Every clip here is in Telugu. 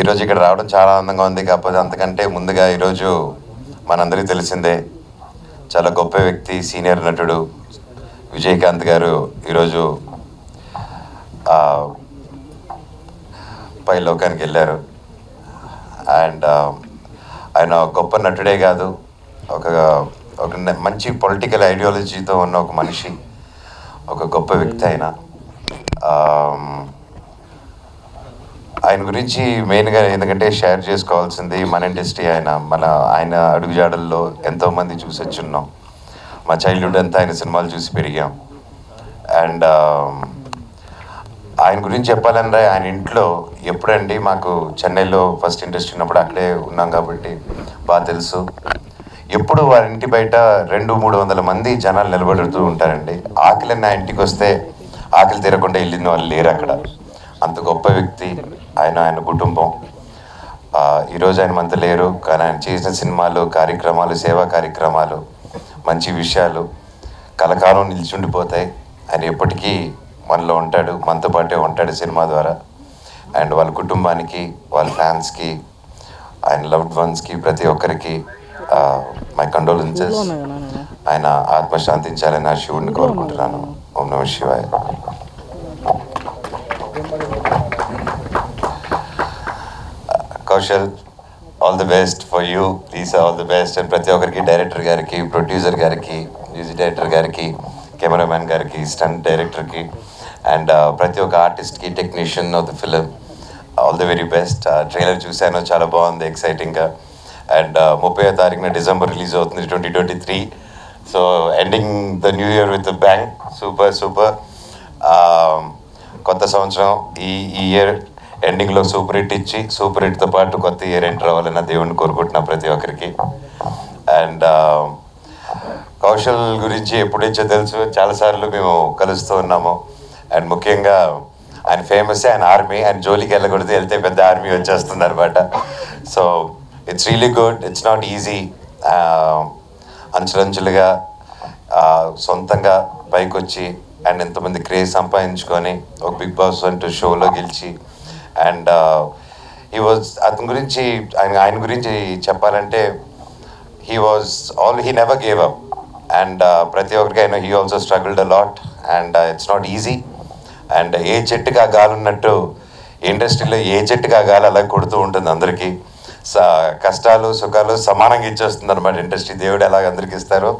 ఈరోజు ఇక్కడ రావడం చాలా ఆనందంగా ఉంది. కాకపోతే అంతకంటే ముందుగా ఈరోజు మనందరికీ తెలిసిందే, చాలా గొప్ప వ్యక్తి, సీనియర్ నటుడు విజయకాంత్ గారు ఈరోజు పై లోకానికి వెళ్ళారు. అండ్ ఆయన గొప్ప నటుడే కాదు, ఒక మంచి పొలిటికల్ ఐడియాలజీతో ఉన్న ఒక మనిషి, ఒక గొప్ప వ్యక్తి. ఆయన గురించి మెయిన్గా ఎందుకంటే షేర్ చేసుకోవాల్సింది మన ఇండస్ట్రీ. ఆయన అడుగుజాడల్లో ఎంతోమంది చూసి వచ్చున్నాం. మా చైల్డ్హుడ్ అంతా ఆయన సినిమాలు చూసి పెరిగాం. అండ్ ఆయన గురించి చెప్పాలంటే ఆయన ఇంట్లో ఎప్పుడండి, మాకు చెన్నైలో ఫస్ట్ ఇండస్ట్రీ ఉన్నప్పుడు అక్కడే ఉన్నాం కాబట్టి బాగా తెలుసు. ఎప్పుడు వారి ఇంటి బయట 200-300 మంది జనాలు నిలబడుతూ ఉంటారండి. ఆకలి నా ఇంటికి వస్తే ఆకలి తీరకుండా వెళ్ళిన వాళ్ళు లేరు అక్కడ. అంత గొప్ప వ్యక్తి ఆయన కుటుంబం. ఈరోజు ఆయన మనతో లేరు, కానీ ఆయన చేసిన సినిమాలు, కార్యక్రమాలు, సేవా కార్యక్రమాలు, మంచి విషయాలు కలకాలం నిలిచుండిపోతాయి. ఆయన ఎప్పటికీ మనలో ఉంటాడు, మనతో పాటే ఉంటాడు సినిమా ద్వారా. అండ్ వాళ్ళ కుటుంబానికి, వాళ్ళ ఫ్యాన్స్కి, ఆయన లవ్డ్ వన్స్కి, ప్రతి ఒక్కరికి మై కండోలెన్సెస్. ఆయన ఆత్మ శాంతించాలని నా శివుడిని కోరుకుంటున్నాను. ఓం నమః శివాయ. Kaushal, all the best for you. Please all the best. And ప్రతి ఒక్కరికి, డైరెక్టర్ గారికి, ప్రొడ్యూసర్ గారికి, మ్యూజిక్ డైరెక్టర్ గారికి, కెమెరామ్యాన్ గారికి, స్టంట్ డైరెక్టర్కి, అండ్ ప్రతి ఒక్క ఆర్టిస్ట్కి, technician of the film, all the very best. Trailer చూశాను, చాలా బాగుంది, ఎక్సైటింగ్గా. అండ్ 30వ తారీఖున డిసెంబర్ రిలీజ్ అవుతుంది 2023. So ending the new year with bang. Super. కొత్త సంవత్సరం ఈ ఇయర్ ఎండింగ్లో సూపర్ హిట్ ఇచ్చి, సూపర్ హిట్తో పాటు కొత్త ఇయర్ ఎంటర్ అవ్వాలన్న దేవుడిని కోరుకుంటున్నాం ప్రతి ఒక్కరికి. అండ్ కౌశల్ గురించి ఎప్పుడైతే తెలుసు, చాలాసార్లు మేము కలుస్తూ ఉన్నాము. అండ్ ముఖ్యంగా ఆయన ఫేమస్, ఆయన ఆర్మీ. ఆయన జోలికి వెళ్ళకూడదు, వెళ్తే పెద్ద ఆర్మీ వచ్చేస్తుంది అనమాట. So it's really good. It's not easy. అంచులంచులుగా సొంతంగా పైకి వచ్చి అండ్ ఎంతమంది క్రేజ్ సంపాదించుకొని ఒక బిగ్ బాస్ అంటూ షోలో గెలిచి, అండ్ అతని గురించి, ఆయన గురించి చెప్పాలంటే he never gave up. And ప్రతి ఒక్కరికి ఆయన he also struggled a lot. And it's not easy. And ఏ చెట్టుకి ఆ గాలి ఉన్నట్టు ఇండస్ట్రీలో ఏ చెట్టుకి ఆ గాలి అలా కొడుతూ ఉంటుంది అందరికీ. కష్టాలు సుఖాలు సమానంగా ఇచ్చేస్తుంది అనమాట ఇండస్ట్రీ. దేవుడు ఎలాగ అందరికి ఇస్తారో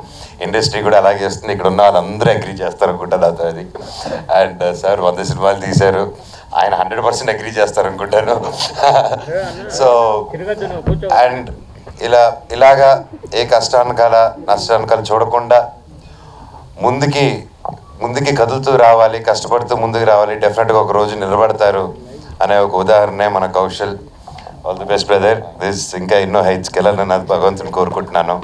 ఇండస్ట్రీ కూడా అలాగే ఇస్తుంది. ఇక్కడ ఉన్న వాళ్ళందరూ అగ్రీ చేస్తారు అనుకుంటాను నాతో అది. అండ్ సార్ 100 సినిమాలు తీశారు, ఆయన 100% అగ్రీ చేస్తారు అనుకుంటాను. సో అండ్ ఇలాగా ఏ కష్టానికాల నష్టానికాల చూడకుండా ముందుకి కదులుతూ రావాలి, కష్టపడుతూ ముందుకు రావాలి. డెఫినెట్గా ఒక రోజు నిలబడతారు అనే ఒక ఉదాహరణే మన Kaushal. All the best brother. ఇంకా ఎన్నో హైట్స్కి వెళ్ళాలని అది భగవంతుని కోరుకుంటున్నాను.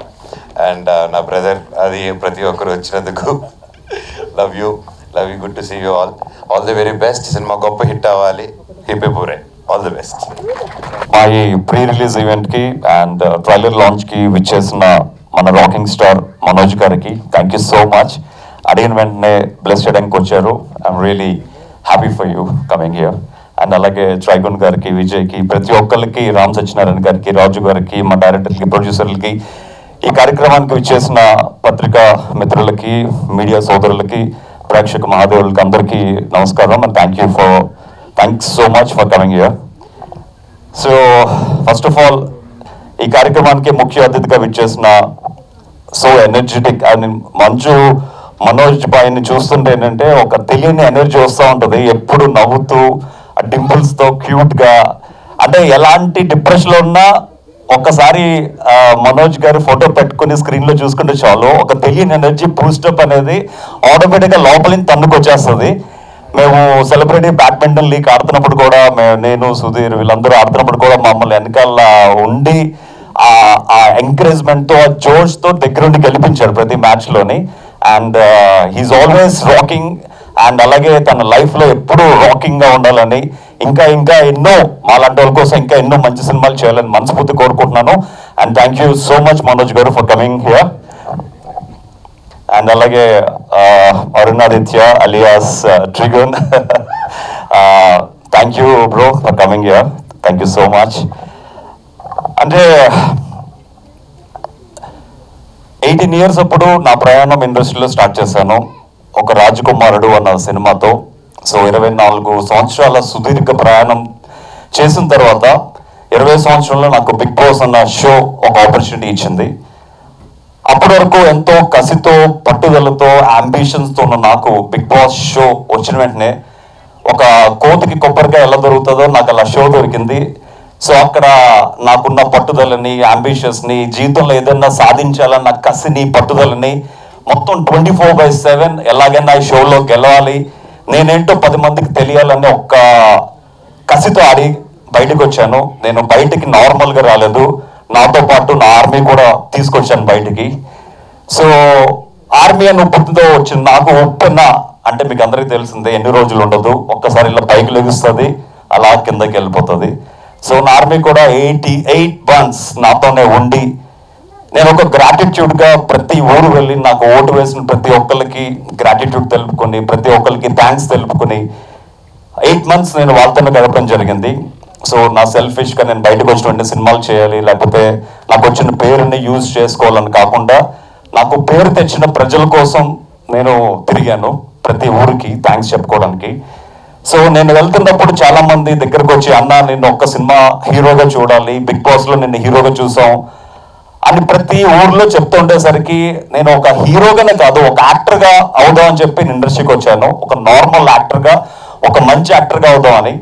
అండ్ నా బ్రదర్, అది ప్రతి ఒక్కరు వచ్చినందుకు love you. Good to see you all the very best. సినిమా గొప్ప హిట్ అవ్వాలి. Hip hooray. All the best. మా ఈ ప్రీ రిలీజ్ ఈవెంట్కి అండ్ ట్రైలర్ లాంచ్కి విచ్చేసిన మన రాకింగ్ స్టార్ మనోజ్ గారికి థ్యాంక్ యూ సో మచ్. అడిగిన వెంటనే బ్లెస్ చేయడానికి వచ్చారు. I'm really happy for you coming here. And అలాగే ట్రైగన్ గారికి, విజయ్కి, ప్రతి ఒక్కరికి, రామ్ సత్యనారాయణ గారికి, రాజు గారికి, మా డైరెక్టర్కి, ప్రొడ్యూసర్లకి, ఈ కార్యక్రమానికి విచ్చేసిన పత్రికా మిత్రులకి, మీడియా సోదరులకి, ప్రేక్షక మహాదేవులకి అందరికీ నమస్కారం. And thanks so much for coming here. So first of all ఈ కార్యక్రమానికి ముఖ్య అతిథిగా విచ్చేసిన సో ఎనర్జెటిక్ అండ్ మనోజ్ బాయ్ని చూస్తుంటే ఏంటంటే ఒక తెలియని ఎనర్జీ వస్తూ ఉంటుంది. ఎప్పుడు నవ్వుతూ ఆ డింపుల్స్తో క్యూట్గా, అంటే ఎలాంటి డిప్రెషన్లో ఉన్నా ఒక్కసారి మనోజ్ గారి ఫోటో పెట్టుకుని స్క్రీన్లో చూసుకుంటే చాలు, ఒక తెలియని ఎనర్జీ బూస్టప్ అనేది ఆటోమేటిక్గా లోపలిని తన్నుకొచ్చేస్తుంది. మేము సెలబ్రిటీ బ్యాడ్మింటన్ లీగ్ ఆడుతున్నప్పుడు కూడా, నేను సుధీర్ వీళ్ళందరూ ఆడుతున్నప్పుడు కూడా మమ్మల్ని వెనకాల ఉండి ఆ ఎంకరేజ్మెంట్తో, ఆ జోష్తో దగ్గరుండి గెలిపించాడు ప్రతి మ్యాచ్లోని. And he's always rocking. And అలాగే తన లైఫ్లో ఎప్పుడూ రాకింగ్గా ఉండాలని, ఇంకా ఎన్నో మాలాంటి వాళ్ళ కోసం ఇంకా ఎన్నో మంచి సినిమాలు చేయాలని మనస్ఫూర్తి కోరుకుంటున్నాను. And thank you so much Manoj garu for coming here. And అలాగే Arunaditya alias Trigun, thank you bro for coming here. Thank you so much. అంటే 18 years అప్పుడు నా ప్రయాణం ఇండస్ట్రీలో స్టార్ట్ చేశాను ఒక రాజకుమారుడు అన్న సినిమాతో. సో 24 సంవత్సరాల సుదీర్ఘ ప్రయాణం చేసిన తర్వాత 20 సంవత్సరంలో నాకు బిగ్ బాస్ అన్న షో ఒక ఆపర్చునిటీ ఇచ్చింది. అప్పటి వరకు ఎంతో కసితో పట్టుదలతో అంబిషన్స్తో ఉన్న నాకు బిగ్ బాస్ షో వచ్చిన వెంటనే ఒక కోతికి కొబ్బరికాయ ఎలా దొరుకుతుందో నాకు అలా షో దొరికింది. సో అక్కడ నాకున్న పట్టుదలని అంబిషన్స్ని జీవితంలో ఏదైనా సాధించాలన్న కసిని పట్టుదలని మొత్తం 24/7 ఎలాగైనా ఈ షోలో గెలవాలి, నేనేంటో 10 మందికి తెలియాలని ఒక్క కసితో ఆడి బయటకు వచ్చాను. నేను బయటికి నార్మల్గా రాలేదు, నాతో పాటు నా ఆర్మీ కూడా తీసుకొచ్చాను బయటికి. సో ఆర్మీ అని ఉప్పుతో వచ్చింది నాకు. ఉప్పెన్న అంటే మీకు అందరికీ తెలిసిందే, ఎన్ని రోజులు ఉండదు, ఒక్కసారి ఇలా పైకి లెగుస్తుంది, అలా కిందకి వెళ్ళిపోతుంది. సో నా ఆర్మీ కూడా 88 months నాతోనే ఉండి నేను ఒక గ్రాటిట్యూడ్గా ప్రతి ఊరు వెళ్ళి నాకు ఓటు వేసిన ప్రతి ఒక్కరికి గ్రాటిట్యూడ్ తెలుపుకొని ప్రతి ఒక్కరికి థ్యాంక్స్ తెలుపుకొని 8 months నేను వాళ్ళతోనే గడపడం జరిగింది. సో నా సెల్ఫిష్గా నేను బయటకు వచ్చినటువంటి సినిమాలు చేయాలి, లేకపోతే నాకు వచ్చిన పేరుని యూజ్ చేసుకోవాలని కాకుండా నాకు పేరు తెచ్చిన ప్రజల కోసం నేను తిరిగాను ప్రతి ఊరికి థ్యాంక్స్ చెప్పుకోవడానికి. సో నేను వెళ్తున్నప్పుడు చాలా మంది దగ్గరకు వచ్చి, అన్న నిన్ను ఒక్క సినిమా హీరోగా చూడాలి, బిగ్ బాస్లో నిన్ను హీరోగా చూసాం అని ప్రతి ఊర్లో చెప్తుండేసరికి నేను ఒక హీరోగానే కాదు ఒక యాక్టర్గా అవుదాం అని చెప్పి ఇండస్ట్రీకి వచ్చాను. ఒక నార్మల్ యాక్టర్గా, ఒక మంచి యాక్టర్గా అవుదాం అని.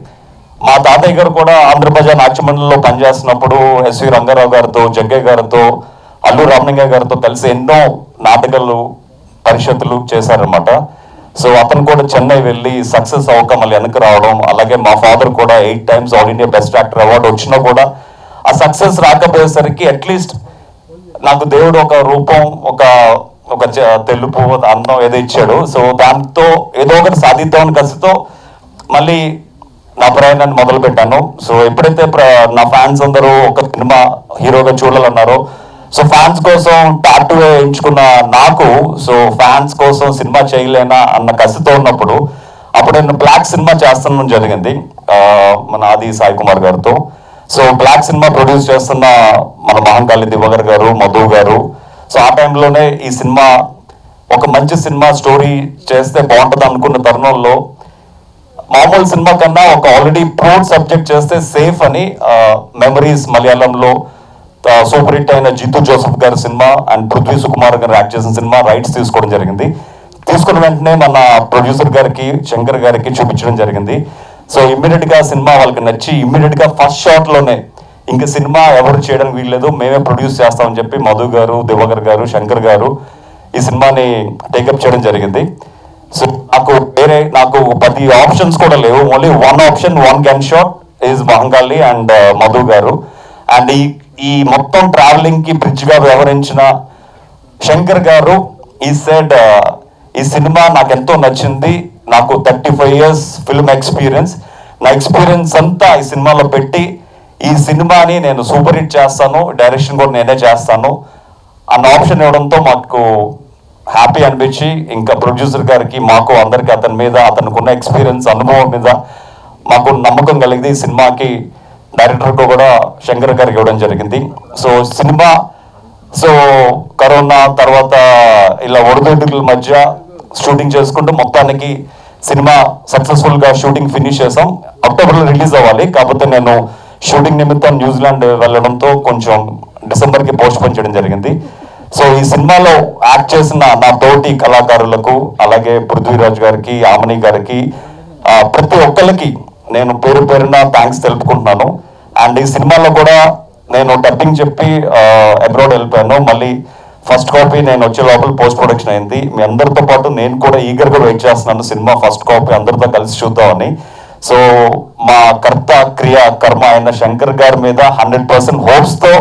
మా తాతయ్య గారు కూడా ఆంధ్రప్రదేశ్ నాట్యమండలిలో పనిచేస్తున్నప్పుడు ఎస్వి రంగారావు గారితో, జగ్గయ్య గారితో, అల్లు రామలింగయ్య గారితో కలిసి ఎన్నో నాటకాలు పరిషత్తులు చేశారనమాట. సో అతను కూడా చెన్నై వెళ్ళి సక్సెస్ అవ్వక మళ్ళీ వెనక్కి రావడం, అలాగే మా ఫాదర్ కూడా 8 times all India best actor award వచ్చినా కూడా ఆ సక్సెస్ రాకపోయేసరికి అట్లీస్ట్ నాకు దేవుడు ఒక రూపం, ఒక తెలుపు అందం ఏదో ఇచ్చాడు. సో దాంతో ఏదో ఒకటి సాధిద్దామని కసితో మళ్ళీ నా ప్రయాణాన్ని మొదలు పెట్టాను. సో ఎప్పుడైతే నా ఫ్యాన్స్ అందరూ ఒక సినిమా హీరోగా చూడాలన్నారో, సో ఫ్యాన్స్ కోసం టాటూ ఎంచుకున్న నాకు, సో ఫ్యాన్స్ కోసం సినిమా చేయలేనా అన్న కసితో ఉన్నప్పుడు అప్పుడు నేను బ్లాక్ సినిమా చేస్తాను జరిగింది మన ఆది సాయి కుమార్ గారితో. సో బ్లాక్ సినిమా ప్రొడ్యూస్ చేస్తున్న మన మహంకాళి దివాకర్ గారు, మధు గారు. సో ఆ టైంలోనే ఈ సినిమా ఒక మంచి సినిమా స్టోరీ చేస్తే బాగుంటుంది అనుకున్న తరుణంలో మామూలు సినిమా కన్నా ఒక ఆల్రెడీ ప్రూవ్డ్ సబ్జెక్ట్ చేస్తే సేఫ్ అని మెమరీస్ మలయాళంలో సూపర్ హిట్ అయిన జీతు జోసెఫ్ గారి సినిమా అండ్ పృథ్వీ సుకుమార్ గారు యాక్ట్ చేసిన సినిమా రైట్స్ తీసుకోవడం జరిగింది. తీసుకున్న వెంటనే మన ప్రొడ్యూసర్ గారికి, శంకర్ గారికి చూపించడం జరిగింది. సో ఇమ్మీడియట్గా సినిమా వాళ్ళకి నచ్చి ఇమ్మీడియట్గా ఫస్ట్ షాట్లోనే ఇంక సినిమా ఎవరు చేయడానికి వీల్లేదు, మేమే ప్రొడ్యూస్ చేస్తామని చెప్పి మధు గారు, దివాకర్ గారు, శంకర్ గారు ఈ సినిమాని టేకప్ చేయడం జరిగింది. సో నాకు 10 ఆప్షన్స్ కూడా లేవు, only 1 option 1 gun shot is Mahankali and Madhu గారు. అండ్ ఈ మొత్తం ట్రావెలింగ్కి బ్రిడ్జ్గా వ్యవహరించిన శంకర్ గారు ఈ సెడ్ ఈ సినిమా నాకు ఎంతో నచ్చింది, నాకు 35 years ఫిల్మ్ ఎక్స్పీరియన్స్, నా ఎక్స్పీరియన్స్ అంతా ఈ సినిమాలో పెట్టి ఈ సినిమాని నేను సూపర్ హిట్ చేస్తాను, డైరెక్షన్ కూడా నేనే చేస్తాను అన్న ఆప్షన్ ఇవ్వడంతో మాకు హ్యాపీ అనిపించి ఇంకా ప్రొడ్యూసర్ గారికి, మాకు అందరికీ అతని మీద, అతనుకున్న ఎక్స్పీరియన్స్ అనుభవం మీద మాకు నమ్మకం కలిగింది. ఈ సినిమాకి డైరెక్టర్కు కూడా శంకర్ గారికి ఇవ్వడం జరిగింది. సో సినిమా కరోనా తర్వాత ఇలా ఒడిదుడుకుల మధ్య షూటింగ్ చేసుకుంటూ మొత్తానికి సినిమా సక్సెస్ఫుల్గా షూటింగ్ ఫినిష్ చేసాం. అక్టోబర్లో రిలీజ్ అవ్వాలి, కాకపోతే నేను షూటింగ్ నిమిత్తం న్యూజిలాండ్ వెళ్ళడంతో కొంచెం డిసెంబర్కి పోస్ట్ పోన్ చేయడం జరిగింది. సో ఈ సినిమాలో యాక్ట్ చేసిన నా తోటి కళాకారులకు, అలాగే పృథ్వీరాజ్ గారికి, ఆమని గారికి, ప్రతి ఒక్కరికి నేను పేరు పేరున థ్యాంక్స్ తెలుపుకుంటున్నాను. అండ్ ఈ సినిమాలో కూడా నేను డబ్బింగ్ చెప్పి అబ్రాడ్ వెళ్ళిపోయాను. మళ్ళీ ఫస్ట్ కాపీ నేను వచ్చే లోపల పోస్ట్ ప్రొడక్షన్ అయింది. మీ అందరితో పాటు నేను కూడా ఈగర్గా వెయిట్ చేస్తున్నాను సినిమా ఫస్ట్ కాపీ అందరితో కలిసి చూద్దామని. సో మా కర్త క్రియ కర్మ అయిన శంకర్ గారి మీద 100% హోప్స్తో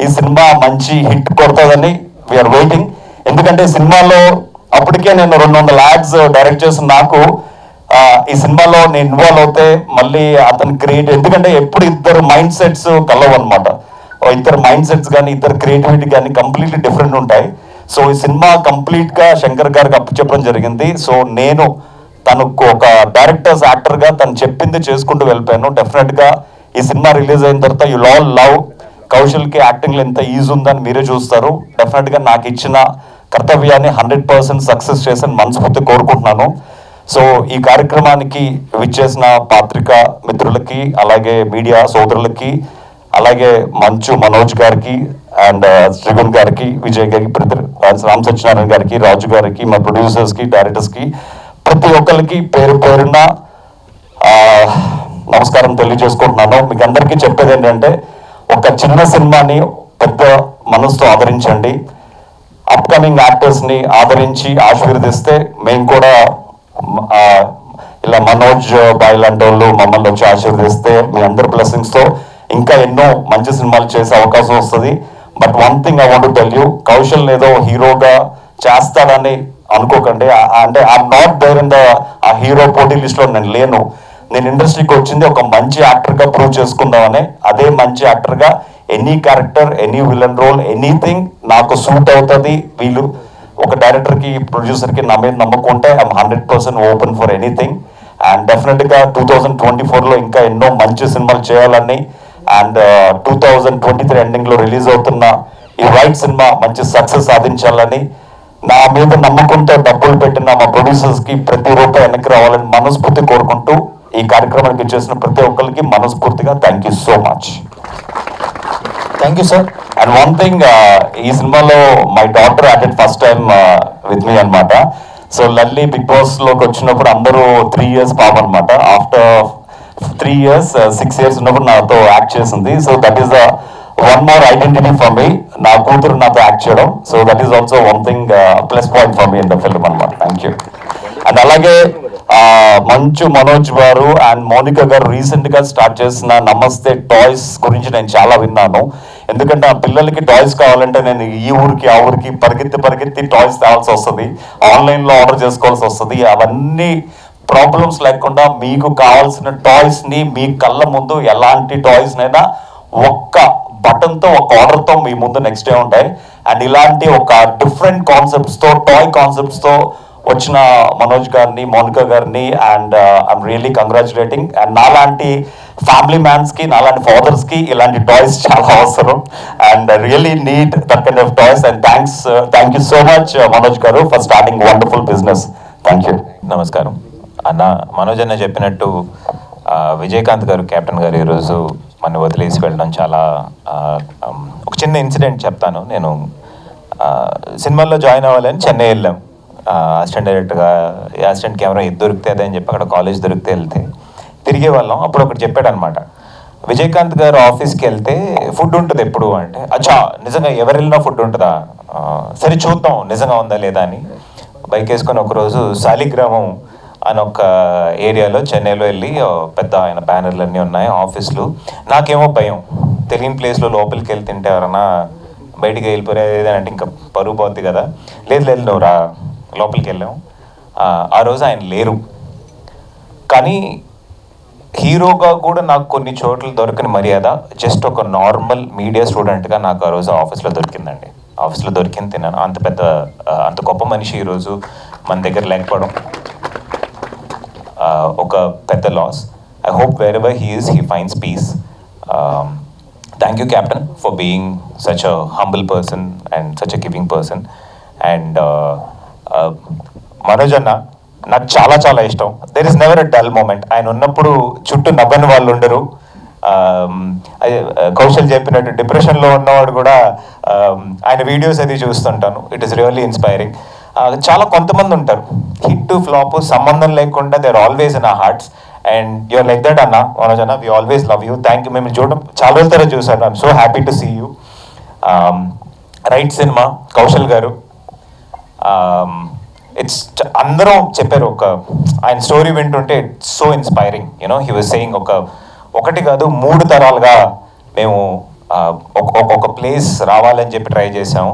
ఈ సినిమా మంచి హిట్ కొడుతుందని వీఆర్ వెయిటింగ్. ఎందుకంటే సినిమాలో అప్పటికే నేను 200 ads డైరెక్ట్ చేసిన నాకు ఈ సినిమాలో నేను ఇన్వాల్వ్ అవుతే మళ్ళీ అతను ఎందుకంటే ఎప్పుడు ఇద్దరు మైండ్ సెట్స్ కలవు అనమాట. ఇద్దరు మైండ్ సెట్స్ కానీ ఇద్దరు క్రియేటివిటీ కానీ కంప్లీట్లీ డిఫరెంట్ ఉంటాయి. సో ఈ సినిమా కంప్లీట్గా శంకర్ గారికి అప్పచెప్పడం జరిగింది. సో నేను తనకు ఒక డైరెక్టర్స్ యాక్టర్గా తను చెప్పింది చేసుకుంటూ వెళ్ళిపోయాను. డెఫినెట్గా ఈ సినిమా రిలీజ్ అయిన తర్వాత యు ఆల్ లవ్ కౌశల్కి యాక్టింగ్లో ఎంత ఈజీ ఉందని మీరే చూస్తారు. డెఫినెట్గా నాకు ఇచ్చిన కర్తవ్యాన్ని 100% సక్సెస్ చేసి మనస్ఫూర్తి కోరుకుంటున్నాను. సో ఈ కార్యక్రమానికి విచ్చేసిన పాత్రికా మిత్రులకి, అలాగే మీడియా సోదరులకి, అలాగే మంచు మనోజ్ గారికి అండ్ శ్రీగుణ్ గారికి, విజయ్ గారికి, రామ్ సత్యనారాయణ గారికి, రాజు గారికి, మా ప్రొడ్యూసర్స్కి, డైరెక్టర్స్కి, ప్రతి ఒక్కరికి పేరు పేరున నమస్కారం తెలియజేసుకుంటున్నాను. మీకు అందరికీ చెప్పేది ఏంటంటే, ఒక చిన్న సినిమాని పెద్ద మనసుతో ఆదరించండి. అప్కమింగ్ యాక్టర్స్ని ఆదరించి ఆశీర్వదిస్తే మేము కూడా ఇలా మనోజ్ బాయ్ లాంటి వాళ్ళు మమ్మల్ని వచ్చి ఆశీర్వదిస్తే మీ అందరి బ్లెస్సింగ్స్తో ఇంకా ఎన్నో మంచి సినిమాలు చేసే అవకాశం వస్తుంది. But one thing I want to tell you, Kaushal ఏదో హీరోగా చేస్తాడని అనుకోకండి. అంటే I'm not there in the uh hero పోటీ లిస్ట్లో నేను లేను. నేను ఇండస్ట్రీకి వచ్చింది ఒక మంచి యాక్టర్గా ప్రూవ్ చేసుకుందామని. అదే మంచి యాక్టర్గా any character, any villain role, anything నాకు సూట్ అవుతుంది. వీళ్ళు ఒక డైరెక్టర్కి, ప్రొడ్యూసర్కి నా మీద నమ్ముకుంటే I'm 100% open for anything. And డెఫినెట్గా 2024లో ఇంకా ఎన్నో మంచి సినిమాలు చేయాలని, అండ్ 2023 ఎండింగ్లో రిలీజ్ అవుతున్న ఈ రైట్ సినిమా మంచి సక్సెస్ సాధించాలని, నా మీద నమ్మకంతో డబ్బులు పెట్టిన మా ప్రొడ్యూసర్స్కి ప్రతి రూపాయి వెనక్కి రావాలని మనస్ఫూర్తి కోరుకుంటూ ఈ కార్యక్రమానికి చేసిన ప్రతి ఒక్కరికి మనస్ఫూర్తిగా thank you so much. Thank you sir. And one thing, ఈ సినిమాలో my daughter acted first time with me అనమాట. సో లల్లీ బిగ్ బాస్లోకి వచ్చినప్పుడు అందరూ 3 years పాప అనమాట. ఆఫ్టర్ 3 years 6 years ఉన్నప్పుడు నాతో యాక్ట్ చేసింది. So that is the one more identity for me. నా కూతురు నాతో యాక్ట్ చేయడం, so that is also one thing plus point for me in the film అనమాట. Thank you. అండ్ అలాగే మంచు మనోజ్ గారు అండ్ మౌనిక గారు రీసెంట్గా స్టార్ట్ చేసిన నమస్తే టాయ్స్ గురించి నేను చాలా విన్నాను. ఎందుకంటే ఆ పిల్లలకి టాయ్స్ కావాలంటే నేను ఈ ఊరికి ఆ ఊరికి పరిగెత్తి టాయ్స్ తేవాల్సి వస్తుంది, ఆన్లైన్లో ఆర్డర్ చేసుకోవాల్సి వస్తుంది. అవన్నీ ప్రాబ్లమ్స్ లేకుండా మీకు కావాల్సిన టాయ్స్ని మీ కళ్ళ ముందు ఎలాంటి టాయ్స్నైనా ఒక్క బటన్తో, ఒక ఆర్డర్తో మీ ముందు నెక్స్ట్ డే ఉంటాయి. అండ్ ఇలాంటి ఒక డిఫరెంట్ కాన్సెప్ట్స్తో, టాయ్ కాన్సెప్ట్స్తో వచ్చిన మనోజ్ గారిని, మౌనిక గారిని and I'm really congratulating. And నాలాంటి ఫ్యామిలీ మ్యాన్స్కి, నాలాంటి ఫాదర్స్కి ఇలాంటి టాయ్స్ చాలా అవసరం. And really need that kind of toys. And thank you so much Manoj garu for starting wonderful business. Thank you. నమస్కారం అన్న. మనోజ్ అన్న చెప్పినట్టు విజయకాంత్ గారు, కెప్టెన్ గారు ఈరోజు మన వదిలేసి వెళ్ళడం చాలా ఒక చిన్న ఇన్సిడెంట్ చెప్తాను. నేను సినిమాల్లో జాయిన్ అవ్వాలని చెన్నై వెళ్ళాం. అసిస్టెంట్ డైరెక్టర్గా అసిస్టెంట్ కెమెరా ఇది దొరికితే అదే అని చెప్పి అక్కడ కాలేజ్ దొరికితే వెళ్తే తిరిగే వాళ్ళం. అప్పుడు ఒకటి చెప్పాడు అనమాట, విజయకాంత్ గారు ఆఫీస్కి వెళ్తే ఫుడ్ ఉంటుంది ఎప్పుడు అంటే, అచ్చా నిజంగా ఎవరు వెళ్ళినా ఫుడ్ ఉంటుందా, సరే చూద్దాం నిజంగా ఉందా లేదా అని బైక్ వేసుకొని ఒకరోజు శాలిగ్రామం అని ఒక ఏరియాలో చెన్నైలో వెళ్ళి పెద్ద ఆయన బ్యానర్లు అన్నీ ఉన్నాయి, ఆఫీసులు. నాకేమో భయం, తెలియని ప్లేస్లో లోపలికి వెళ్ళి తింటే ఎవరన్నా బయటికి వెళ్ళిపోయేది అంటే ఇంకా పరుగు పోద్ది కదా. లేదు నువ్వు రా, లోపలికి వెళ్ళాం. ఆ రోజు ఆయన లేరు, కానీ హీరోగా కూడా నాకు కొన్ని చోట్ల దొరికిన మర్యాద జస్ట్ ఒక నార్మల్ మీడియా స్టూడెంట్గా నాకు ఆ రోజు ఆఫీస్లో దొరికిందండి. ఆఫీస్లో దొరికింది తిన్నాను. అంత గొప్ప మనిషి ఈరోజు మన దగ్గర లేకపోవడం ఒక పెద్ద loss. I hope wherever he is, he finds peace. Thank you captain for being such a humble person and such a giving person. And Manoj అన్న నాకు చాలా చాలా ఇష్టం. There is never a dull moment. ఆయన ఉన్నప్పుడు చుట్టూ నవ్వని వాళ్ళు ఉండరు. కౌశల్ చెప్పినట్టు డిప్రెషన్లో ఉన్నవాడు కూడా ఆయన వీడియోస్ అది చూస్తుంటాను. It is really inspiring. చాలా కొంతమంది ఉంటారు హిట్ టు ఫ్లాప్ సంబంధం లేకుండా they are always in our hearts. And you're like that అన్న, మనోజ్ అన్న. We always love you. Thank you. మేము చూడడం చాలా రోజుల తర్వాత చూసాను. I'm so happy to see you. Right cinema, Kaushal garu. It's అందరూ చెప్పారు, ఒక ఆయన స్టోరీ వింటుంటే it's so inspiring. You know he was saying ఒకటి కాదు 3 తరాలుగా మేము ఒక ప్లేస్ రావాలని చెప్పి ట్రై చేసాము.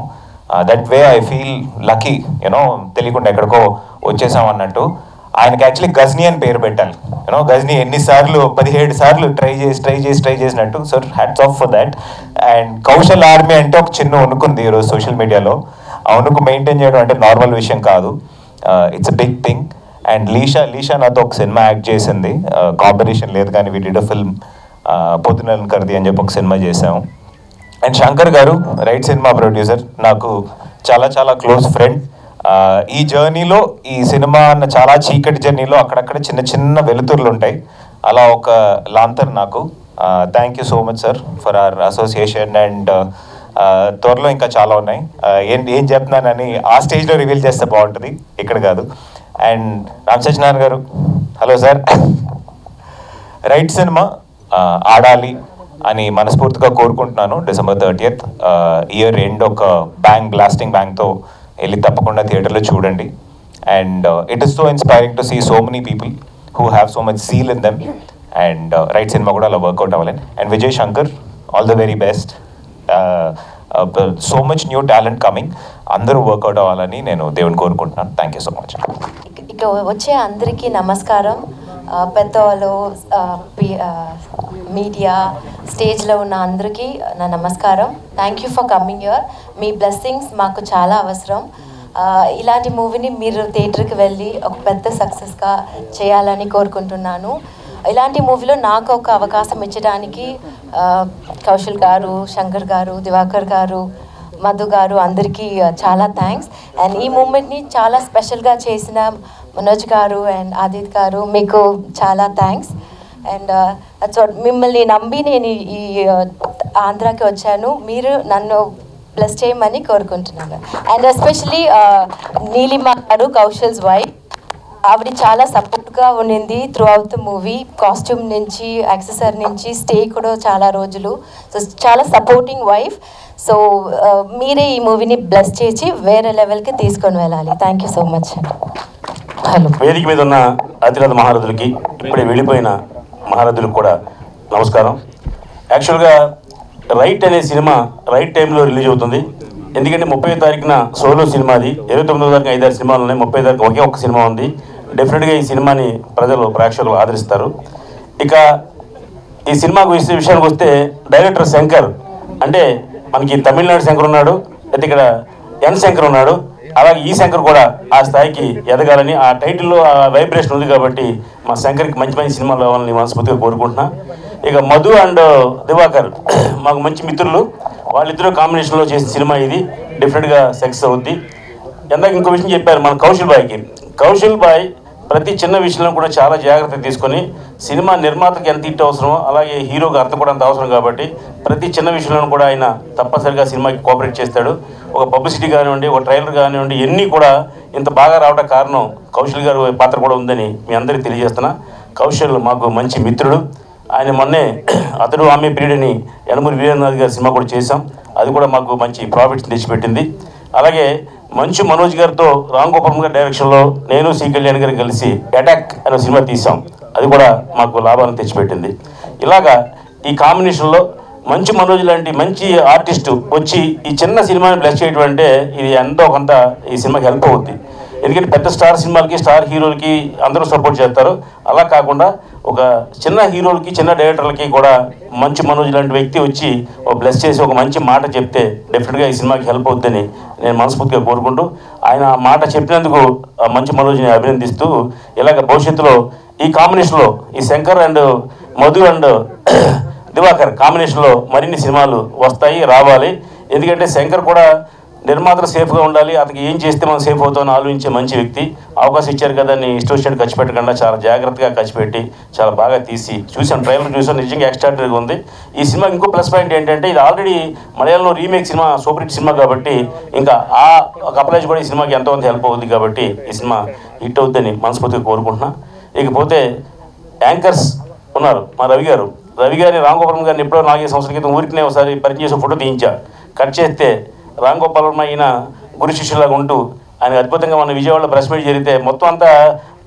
That way I feel lucky. You know తెలియకుండా ఎక్కడికో వచ్చేసాం అన్నట్టు. ఆయనకి యాక్చువల్లీ గజ్నీ అని పేరు పెట్టాలి. యూనో గజ్నీ ఎన్నిసార్లు 17 సార్లు ట్రై చేసినట్టు. So hats off for that. And Kaushal army అంటే ఒక చిన్న వణుకుంది ఈరోజు సోషల్ మీడియాలో. ఆ వణుకు మెయింటైన్ చేయడం అంటే నార్మల్ విషయం కాదు. It's a big thing. And Lisha నాతో ఒక సినిమా యాక్ట్ చేసింది. కాంబినేషన్ లేదు కానీ వి డిడ్ అ ఫిల్మ్. పొద్దున కర్ది అని చెప్పి ఒక సినిమా చేసాము. అండ్ శంకర్ గారు రైట్ సినిమా ప్రొడ్యూసర్, నాకు చాలా చాలా క్లోజ్ ఫ్రెండ్. ఈ జర్నీలో, ఈ సినిమా అన్న చాలా చీకటి జర్నీలో అక్కడక్కడ చిన్న చిన్న వెలుతురులు ఉంటాయి. అలా ఒక లాంతర్ నాకు. Thank you so much sir for hour association. And త్వరలో ఇంకా చాలా ఉన్నాయి. ఏం చెప్తున్నానని ఆ స్టేజ్లో రివీల్ చేస్తే బాగుంటుంది, ఇక్కడ కాదు. అండ్ రామ్ సత్యనారాయణ గారు, హలో సార్. రైట్ సినిమా ఆడాలి అని మనస్ఫూర్తిగా కోరుకుంటున్నాను. December 30th ఇయర్ ఎండ్ ఒక బ్లాస్టింగ్ బ్యాంగ్తో వెళ్ళి తప్పకుండా థియేటర్లో చూడండి. And it is so inspiring to see so many people who have so much zeal in them. And right cinema కూడా అలా వర్కౌట్ అవ్వాలని. And Vijay Shankar, all the very best. So much new talent coming. అందరూ వర్కౌట్ అవ్వాలని నేను దేవుని కోరుకుంటున్నాను. Thank you so much. ఇక వచ్చే అందరికీ నమస్కారం. పెద్దవాళ్ళు, మీడియా, స్టేజ్లో ఉన్న అందరికీ నా నమస్కారం. Thank you for coming here. Me blessings మాకు చాలా అవసరం. ఇలాంటి మూవీని మీరు థియేటర్కి వెళ్ళి ఒక పెద్ద సక్సెస్గా చేయాలని కోరుకుంటున్నాను. ఇలాంటి మూవీలో నాకు ఒక అవకాశం ఇచ్చడానికి కౌశల్ గారు, శంకర్ గారు, దివాకర్ గారు, మధు గారు అందరికీ చాలా థ్యాంక్స్. అండ్ ఈ మూమెంట్ని చాలా స్పెషల్గా చేసిన మనోజ్ గారు అండ్ ఆదిత్ గారు, మీకు చాలా థ్యాంక్స్. అండ్ మిమ్మల్ని నమ్మి నేను ఈ ఆంధ్రాకి వచ్చాను. మీరు నన్ను బ్లెస్ చేయమని కోరుకుంటున్నాను. అండ్ ఎస్పెషలీ నీలిమ గారు, కౌశల్స్ వైఫ్, ఆవిడ చాలా సపోర్ట్గా ఉండింది through out the movie. Costume నుంచి, యాక్సెసరీ నుంచి, స్టే కూడా చాలా రోజులు. సో చాలా సపోర్టింగ్ వైఫ్. సో మీరే ఈ మూవీని బ్లెస్ చేసి వేరే లెవెల్కి తీసుకొని వెళ్ళాలి. Thank you so much. Hello. వేదిక మీద ఉన్న అతిరథ మహారథులకి, ఇప్పుడే వెళ్ళిపోయిన మహారథులకు కూడా నమస్కారం. యాక్చువల్గా రైట్ అనే సినిమా రైట్ టైంలో రిలీజ్ అవుతుంది. ఎందుకంటే 30వ తారీఖున సోలో సినిమాది, 29వ తారీఖున 5-6 సినిమాలు ఉన్నాయి, 30వ తారీఖు ఒకే ఒక్క సినిమా ఉంది. డెఫినెట్గా ఈ సినిమాని ప్రేక్షకులు ఆదరిస్తారు. ఇక ఈ సినిమాకు విషయానికి వస్తే, డైరెక్టర్ శంకర్ అంటే మనకి తమిళనాడు శంకర్ ఉన్నాడు, అయితే ఇక్కడ ఎన్ శంకర్ ఉన్నాడు. అలాగే ఈ శంకర్ కూడా ఆ స్థాయికి ఎదగాలని, ఆ టైటిల్లో ఆ వైబ్రేషన్ ఉంది కాబట్టి మా శంకర్కి మంచి మంచి సినిమాలు రావాలని మనస్ఫూర్తిగా కోరుకుంటున్నా. ఇక మధు అండ్ దివాకర్ మాకు మంచి మిత్రులు. వాళ్ళిద్దరూ కాంబినేషన్లో చేసిన సినిమా ఇది. డెఫినెట్గా సక్సెస్ అవుద్ది. ఇందాక ఇంకో విషయం చెప్పారు మన కౌశల్ బాయ్ ప్రతి చిన్న విషయంలో కూడా చాలా జాగ్రత్త తీసుకొని, సినిమా నిర్మాతకి ఎంత హిట్ అవసరమో అలాగే హీరోకి అర్థం కూడా అంత అవసరం కాబట్టి ప్రతి చిన్న విషయంలో కూడా ఆయన తప్పనిసరిగా సినిమాకి కోఆపరేట్ చేస్తాడు. ఒక పబ్లిసిటీ కానివ్వండి, ఒక ట్రైలర్ కానివ్వండి, ఇవన్నీ కూడా ఇంత బాగా రావడం కారణం కౌశల్ గారు పాత్ర కూడా ఉందని మీ అందరికీ తెలియజేస్తున్నా. కౌశల్ మాకు మంచి మిత్రుడు. ఆయన మొన్నే అతడు ఆమె పీరియడ్ అని యనమూరి వీరేంద్రనాథ్ గారి సినిమా కూడా చేశాం. అది కూడా మాకు మంచి ప్రాఫిట్స్ తెచ్చిపెట్టింది. అలాగే మంచు మనోజ్ గారితో రామ్ గోపాల్ గారి డైరెక్షన్లో నేను సి కళ్యాణ్ గారు కలిసి అటాక్ అనే సినిమా తీసాం. అది కూడా మాకు లాభాలను తెచ్చిపెట్టింది. ఇలాగా ఈ కాంబినేషన్లో మంచు మనోజ్ లాంటి మంచి ఆర్టిస్టు వచ్చి ఈ చిన్న సినిమాని బ్లెస్ చేయడం అంటే ఇది ఎంతో కొంత ఈ సినిమాకి హెల్ప్ అవుద్ది. ఎందుకంటే పెద్ద స్టార్ సినిమాలకి, స్టార్ హీరోలకి అందరూ సపోర్ట్ చేస్తారు. అలా కాకుండా ఒక చిన్న హీరోలకి, చిన్న డైరెక్టర్లకి కూడా మంచి మనోజ్ లాంటి వ్యక్తి వచ్చి ఒక బ్లెస్ చేసి ఒక మంచి మాట చెప్తే డెఫినెట్గా ఈ సినిమాకి హెల్ప్ అవుద్దని నేను మనస్ఫూర్తిగా కోరుకుంటూ, ఆయన ఆ మాట చెప్పినందుకు మంచి మనోజ్ని అభినందిస్తూ, ఇలాగ భవిష్యత్తులో ఈ కాంబినేషన్లో ఈ శంకర్ అండ్ మధు అండ్ దివాకర్ కాంబినేషన్లో మరిన్ని సినిమాలు వస్తాయి, రావాలి. ఎందుకంటే శంకర్ కూడా నిర్మాతలు సేఫ్గా ఉండాలి, అతనికి ఏం చేస్తే మనం సేఫ్ అవుతామని ఆలోచించే మంచి వ్యక్తి. అవకాశం ఇచ్చారు కదా అని ఇష్టం వచ్చినట్టు ఖర్చు పెట్టకుండా చాలా జాగ్రత్తగా ఖర్చు పెట్టి చాలా బాగా తీసి చూసాను. ట్రైలర్ చూసాను, నిజంగా ఎక్స్ట్రాడినరీగా ఉంది. ఈ సినిమా ఇంకో ప్లస్ పాయింట్ ఏంటంటే ఇది ఆల్రెడీ మలయాళంలో remake cinema, super hit cinema కాబట్టి ఇంకా ఆ కపలేజ్ కూడా ఈ సినిమాకి ఎంతోమంది హెల్ప్ అవుతుంది కాబట్టి ఈ సినిమా హిట్ అవుతుందని మనస్ఫూర్తిగా కోరుకుంటున్నా. ఇకపోతే యాంకర్స్ ఉన్నారు. మా రవి గారిని రామ్ గోపాల్ గారిని ఎప్పుడో 4 సంవత్సరాల క్రితం ఊరికి ఒకసారి పరిచయం చేసి ఫోటో తీయించా. కట్ చేస్తే రామ్ గోపాల్ వర్మ అయిన గురు శిష్యులాగా ఉంటూ ఆయన అద్భుతంగా మన విజయవాడలో ప్రెస్ మీట్ జరిగితే మొత్తం అంతా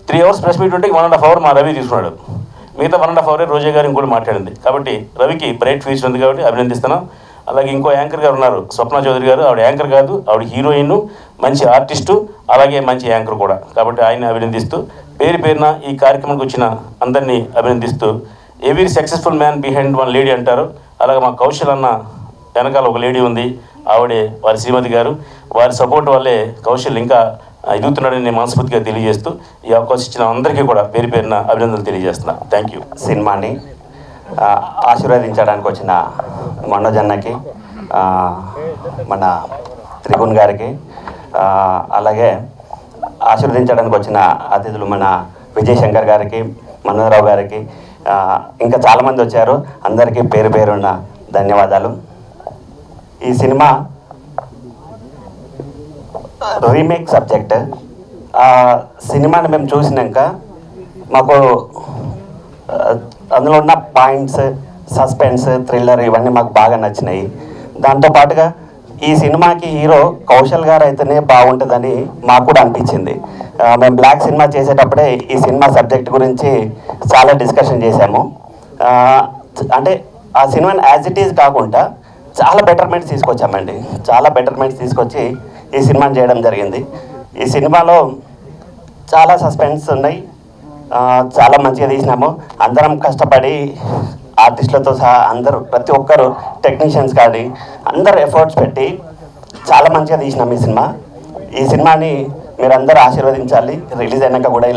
3 hours ప్రెస్ మీట్ ఉంటే 1.5 hour మా రవి తీసుకున్నాడు. మిగతా 1.5 hour రోజా గారు ఇంకోటి మాట్లాడింది. కాబట్టి రవికి బ్రైట్ ఫ్యూచర్ ఉంది కాబట్టి అభినందిస్తున్నాం. అలాగే ఇంకో యాంకర్ గారు ఉన్నారు, స్వప్న చౌదరి గారు. ఆవిడ యాంకర్ కాదు, ఆవిడ హీరోయిన్, మంచి ఆర్టిస్టు, అలాగే మంచి యాంకర్ కూడా. కాబట్టి ఆయన అభినందిస్తూ పేరున ఈ కార్యక్రమానికి వచ్చిన అందరినీ అభినందిస్తూ, every successful man behind one lady అంటారు. అలాగే మా కౌశల్ అన్న వెనకాల ఒక లేడీ ఉంది, ఆవిడే వారి శ్రీమతి గారు. వారి సపోర్ట్ వల్లే కౌశల్ ఇంకా ఎదుగుతున్నాడని నేను మనస్ఫూర్తిగా తెలియజేస్తూ ఈ అవకాశం ఇచ్చిన అందరికీ కూడా పేరున అభినందనలు తెలియజేస్తున్నా. Thank you. సినిమాని ఆశీర్వదించడానికి వచ్చిన మనోజ్ అన్నకి, మన త్రిగుణ్ గారికి, అలాగే ఆశీర్వదించడానికి వచ్చిన అతిథులు మన విజయ్ శంకర్ గారికి, మనోహరరావు గారికి, ఇంకా చాలామంది వచ్చారు. అందరికీ పేరు పేరున్న ధన్యవాదాలు. ఈ సినిమా రీమేక్ సబ్జెక్ట్. ఆ సినిమాని మేము చూసినాక మాకు అందులో ఉన్న పాయింట్స్, సస్పెన్స్, థ్రిల్లర్ ఇవన్నీ మాకు బాగా నచ్చినాయి. దాంతోపాటుగా ఈ సినిమాకి హీరో కౌశల్ గారు అయితేనే బాగుంటుందని మాకు కూడా అనిపించింది. మేము బ్లాక్ సినిమా చేసేటప్పుడే ఈ సినిమా సబ్జెక్ట్ గురించి చాలా డిస్కషన్ చేశాము. అంటే ఆ సినిమాని యాజ్ ఇట్ ఈజ్ కాకుండా చాలా బెటర్మెంట్స్ తీసుకొచ్చామండి. చాలా బెటర్మెంట్స్ తీసుకొచ్చి ఈ సినిమాని చేయడం జరిగింది. ఈ సినిమాలో చాలా సస్పెన్స్ ఉన్నాయి, చాలా మంచిగా తీసినాము. అందరం కష్టపడి ఆర్టిస్టులతో సహా అందరూ, ప్రతి ఒక్కరు టెక్నీషియన్స్ కానీ అందరు ఎఫర్ట్స్ పెట్టి చాలా మంచిగా తీసినాం ఈ సినిమా. ఈ సినిమాని మీరందరూ ఆశీర్వదించాలి. రిలీజ్ అయినాక కూడా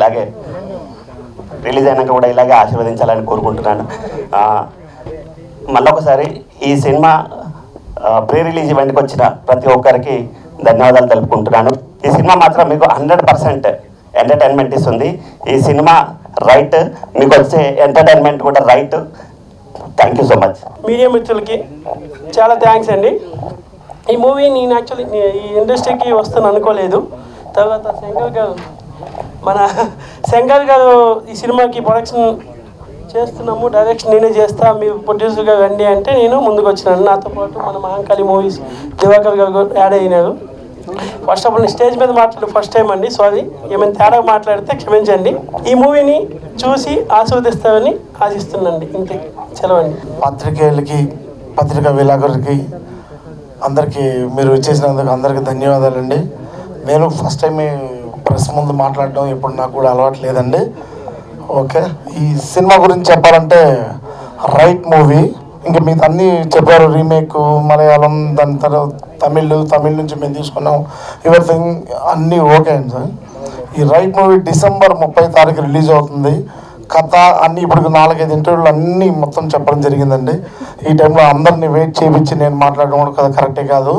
ఇలాగే ఆశీర్వదించాలని కోరుకుంటున్నాను. మళ్ళొకసారి ఈ సినిమా ప్రీ రిలీజ్ ఈవెంట్కి వచ్చిన ప్రతి ఒక్కరికి ధన్యవాదాలు తెలుపుకుంటున్నాను. ఈ సినిమా మాత్రం మీకు 100% ఎంటర్టైన్మెంట్ ఇస్తుంది. ఈ సినిమా రైట్, మీకు వచ్చే ఎంటర్టైన్మెంట్ కూడా right. Thank you so much. Media మిత్రులకి చాలా థ్యాంక్స్ అండి. ఈ మూవీ నేను యాక్చువల్లీ ఈ ఇండస్ట్రీకి వస్తాను అనుకోలేదు. తర్వాత శంకర్ గారు ఈ సినిమాకి ప్రొడక్షన్ చేస్తున్నాము, డైరెక్షన్ నేనే చేస్తా, మీరు ప్రొడ్యూసర్గా రండి అంటే నేను ముందుకు వచ్చినాను. నాతో పాటు మన మహంకాళి మూవీస్ దివాకర్ గారు యాడ్ అయినారు. ఫస్ట్ ఆఫ్ ఆల్ స్టేజ్ మీద మాట్లాడు ఫస్ట్ టైం అండి, సారీ. ఏమైనా తేడా మాట్లాడితే క్షమించండి. ఈ మూవీని చూసి ఆస్వాదిస్తారని ఆశిస్తున్నాండి. ఇంతే, సెలవండి. పాత్రికేయులకి, పత్రికా విలేకరులకి అందరికీ మీరు ఇచ్చేసినందుకు అందరికీ ధన్యవాదాలండి. నేను ఫస్ట్ టైం ప్రెస్ ముందు మాట్లాడడం ఇప్పుడు నాకు కూడా అలవాటు లేదండి. ఓకే, ఈ సినిమా గురించి చెప్పాలంటే రైట్ మూవీ. ఇంకా మీకు అన్నీ చెప్పారు. రీమేక్, మలయాళం, దాని తర్వాత తమిళ్ నుంచి మేము తీసుకున్నాం. ఎవ్రీథింగ్ అన్నీ ఓకే అండి సార్. ఈ రైట్ మూవీ డిసెంబర్ 30 రిలీజ్ అవుతుంది. కథ అన్నీ ఇప్పుడు 4-5 ఇంటర్వ్యూలు అన్నీ మొత్తం చెప్పడం జరిగిందండి. ఈ టైంలో అందరినీ వెయిట్ చేయించి నేను మాట్లాడడం కూడా కదా కరెక్టే కాదు.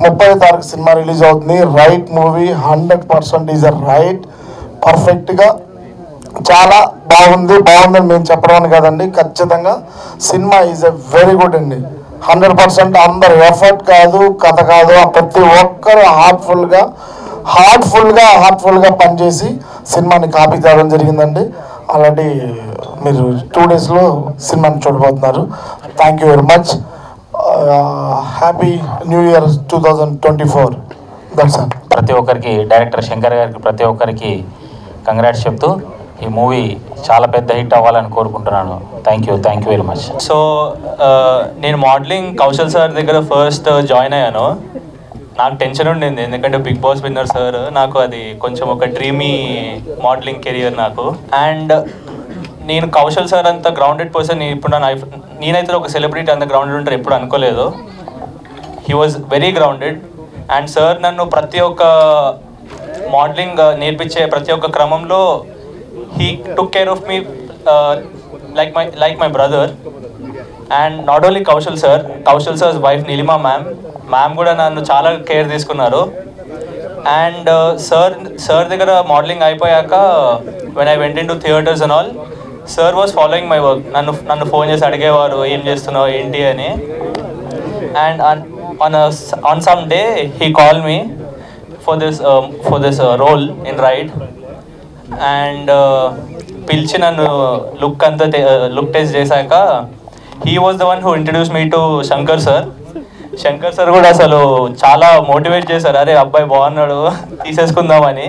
30 సినిమా రిలీజ్ అవుతుంది. Right movie 100% is a right. పర్ఫెక్ట్గా చాలా బాగుందని మేము చెప్పడం కాదండి, ఖచ్చితంగా cinema is a very good అండి. 100% అందరు ఎఫర్ట్ కాదు, కథ కాదు, ప్రతి ఒక్కరు హార్ట్ఫుల్గా పనిచేసి సినిమాని కాపీ తేవడం జరిగిందండి. అలాంటి మీరు 2 డేస్లో సినిమాని చూడబోతున్నారు. Thank you very much. Happy new year 2024. That's all. ప్రతి ఒక్కరికి, డైరెక్టర్ శంకర్ గారికి ప్రతి ఒక్కరికి కంగ్రాట్స్ చెప్తూ ఈ మూవీ చాలా పెద్ద హిట్ అవ్వాలని కోరుకుంటున్నాను. Thank you very much. So నేను మోడలింగ్ కౌశల్ సార్ దగ్గర ఫస్ట్ జాయిన్ అయ్యాను. నాకు టెన్షన్ ఉండింది, ఎందుకంటే బిగ్ బాస్ విన్నర్ సార్. నాకు అది కొంచెం ఒక డ్రీమీ మోడలింగ్ కెరియర్ నాకు. అండ్ నేను కౌశల్ సార్ అంత గ్రౌండెడ్ పర్సన్ ఇప్పుడు నేనైతే ఒక సెలబ్రిటీ అంత గ్రౌండెడ్ ఉంటారు ఎప్పుడు అనుకోలేదు. He was very grounded. And sir నన్ను ప్రతి ఒక్క మోడలింగ్ నేర్పించే ప్రతి ఒక్క క్రమంలో he took care of me like my brother. And not only Kaushal sir's wife Nilima ma'am కూడా నన్ను చాలా కేర్ తీసుకున్నారు. అండ్ సార్ దగ్గర మోడలింగ్ అయిపోయాక when I went into theatres and all, sir was following my work. నన్ను ఫోన్ చేసి అడిగేవారు ఏం చేస్తున్నావు ఏంటి అని. And on some day he called me for this role in Ride. And పిలిచి నన్ను లుక్ టెస్ట్ చేశాక he was the one who introduce me to Shankar sir కూడా అసలు చాలా మోటివేట్ చేశారు, అరే అబ్బాయి బాగున్నాడు తీసేసుకుందామని.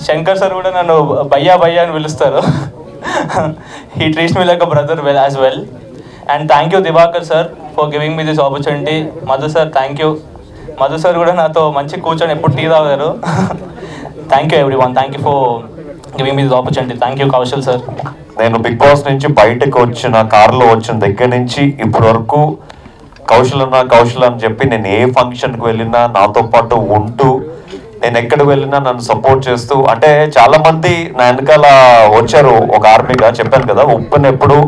శంకర్ సార్ కూడా నన్ను భయ్యా అని పిలుస్తారు. He treats me like a brother as well. And thank you Divakar sir for giving me this opportunity. Madhu sir thank you. Madhu sir కూడా నాతో మంచి కూర్చొని ఎప్పుడు టీ తాగారు. Thank you everyone. Thank you for giving me this opportunity. Thank you Kaushal sir. నేను బిగ్ బాస్ నుంచి బయటకు వచ్చిన కారులో వచ్చిన దగ్గర నుంచి ఇప్పటి వరకు కౌశల్ అని చెప్పి నేను ఏ ఫంక్షన్కి వెళ్ళినా నాతో పాటు ఉంటూ, నేను ఎక్కడికి వెళ్ళినా నన్ను సపోర్ట్ చేస్తూ, అంటే చాలా మంది నా వెనకాల వచ్చారు ఒక ఆర్మీగా. చెప్పాను కదా, ఉప్పుని ఎప్పుడు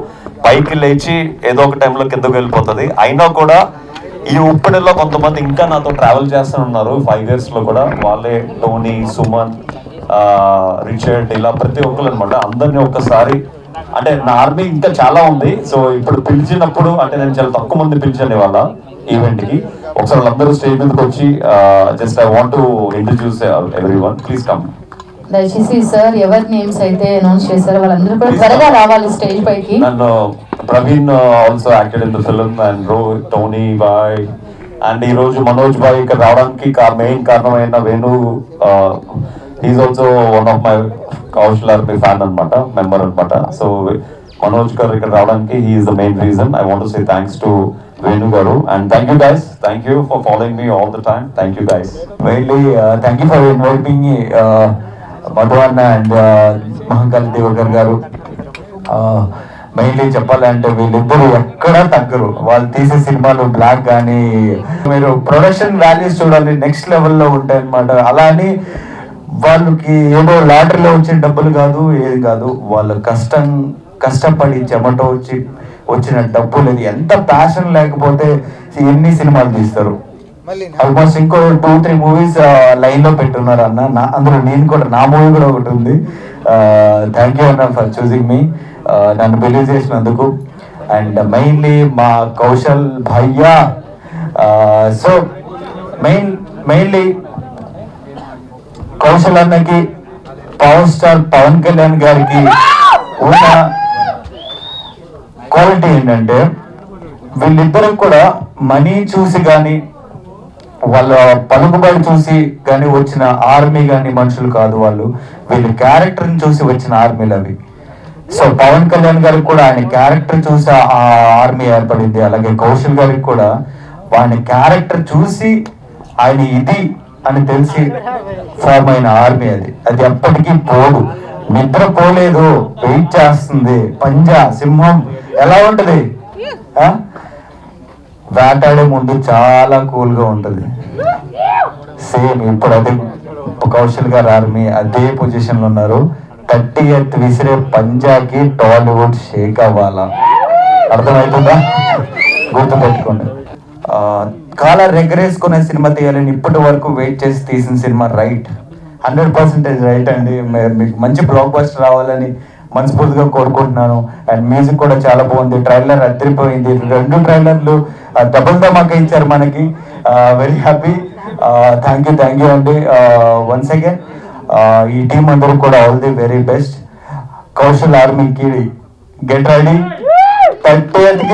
పైకి లేచి ఏదో ఒక టైంలో కిందకు వెళ్ళిపోతుంది. అయినా కూడా ఈ ఉప్పెనలో కొంతమంది ఇంకా నాతో ట్రావెల్ చేస్తున్నారు 5 yearsలో కూడా. వాళ్ళే టోనీ, సుమన్, రిచర్డ్, ఇలా ప్రతి ఒక్కరు అనమాట. అందరినీ ఒక్కసారి అంటే నా ఆర్మీ ఇంకా చాలా ఉంది. సో ఇప్పుడు పిలిచినప్పుడు అంటే నేను చాలా తక్కువ మంది పిలిచాను ఇవాళ ఈవెంట్కి. ఒకసారి వాళ్ళందరూ స్టేజ్ మీదకి వచ్చి just I want to introduce everyone. Please come. దయచేసి సార్ ఎవరి నేమ్స్ అయితే అనౌన్స్ చేశారో వాళ్ళందరూ కూడా త్వరగా రావాలి స్టేజ్ పైకి. నన్ను Praveen also acted in the film and Tony boy and ఈ రోజు మనోజ్ బాయ్ ఇక్కడ రావడానికి మెయిన్ కారణమైన Venu, is also one of my Kaushal army fan అనమాట, మెంబర్ అనమాట. సో మనోజ్ గారు ఇక్కడ రావడానికి he is the main reason. I want to say thanks to Venu గారు and thank you guys. Thank you for following me all the time. Thank you guys. Mainly, thank you for inviting me, Madhu Anna and Mahankali Devakar గారు. మెయిన్లీ చెప్పాలంటే వీళ్ళిద్దరూ ఎక్కడా తగ్గరు. వాళ్ళు తీసే సినిమాలు బ్లాక్ కానీ మీరు ప్రొడక్షన్ వాల్యూస్ చూడాలి, నెక్స్ట్ లెవెల్లో ఉంటాయి అనమాట. అలా అని వాళ్ళకి ఏదో లాటరీలో వచ్చిన డబ్బులు కాదు, ఏది కాదు, వాళ్ళ కష్టపడి చెమట వచ్చిన డబ్బులు. ఎంత ప్యాషన్ లేకపోతే ఎన్ని సినిమాలు తీస్తారు. ఆల్మోస్ట్ ఇంకో 2-3 మూవీస్ లైన్లో పెట్టున్నారు అన్న. అందులో నేను కూడా, నా మూవీ కూడా ఒకటి ఉంది. థ్యాంక్ యూ అన్న ఫర్ చూసింగ్ మీ, నన్ను బిలీవ్ చేసినందుకు. అండ్ మెయిన్లీ మా కౌశల్ భయ్యా. సో మెయిన్లీ కౌశల్ అన్నకి పవర్ స్టార్ పవన్ కళ్యాణ్ గారికి ఉన్న క్వాలిటీ ఏంటంటే వీళ్ళిద్దరు కూడా మనీ చూసి కానీ వాళ్ళ పలుకుబడి చూసి కానీ వచ్చిన ఆర్మీ కానీ మనుషులు కాదు వాళ్ళు. వీళ్ళ క్యారెక్టర్ని చూసి వచ్చిన ఆర్మీలు అవి. సో పవన్ కళ్యాణ్ గారికి కూడా ఆయన క్యారెక్టర్ చూసి ఆ ఆర్మీ ఏర్పడింది. అలాగే కౌశల్ గారికి కూడా ఆయన క్యారెక్టర్ చూసి ఆయన ఇది అని తెలిసి ఫార్మ్ అయిన ఆర్మీ అది ఎప్పటికీ పోదు, నిద్ర పోలేదు, వెయిట్ చేస్తుంది. పంజా సింహం ఎలా ఉంటది, వేటాడే ముందు చాలా కూల్గా ఉంటుంది. సేమ్ ఇప్పుడు అదే కౌశల్ గారు ఆర్మీ అదే పొజిషన్లో ఉన్నారు. 30th విసిరే పంజాకి టాలీవుడ్ షేక్ అవ్వాలా, అర్థమవుతుందా? గుర్తుపెట్టుకోండి. కాలర్ ఎగరేసుకునే సినిమా తీయాలని ఇప్పటి వరకు వెయిట్ చేసి తీసిన సినిమా రైట్, 100% రైట్ అండి. మీకు మంచి బ్లాక్ బస్టర్ రావాలని మనస్ఫూర్తిగా కోరుకుంటున్నాను. అండ్ మ్యూజిక్ కూడా చాలా బాగుంది. ట్రైలర్ అదిరిపోయింది. 2 ట్రైలర్లు డబుల్ ధమాకా ఇచ్చారు మనకి. Very happy. థ్యాంక్ యూ అండి. వన్స్ అగైన్ ఈ టీం అందరూ కూడా all the very best. Kaushal ఆర్మీకి గెట్ రెడీ. 30th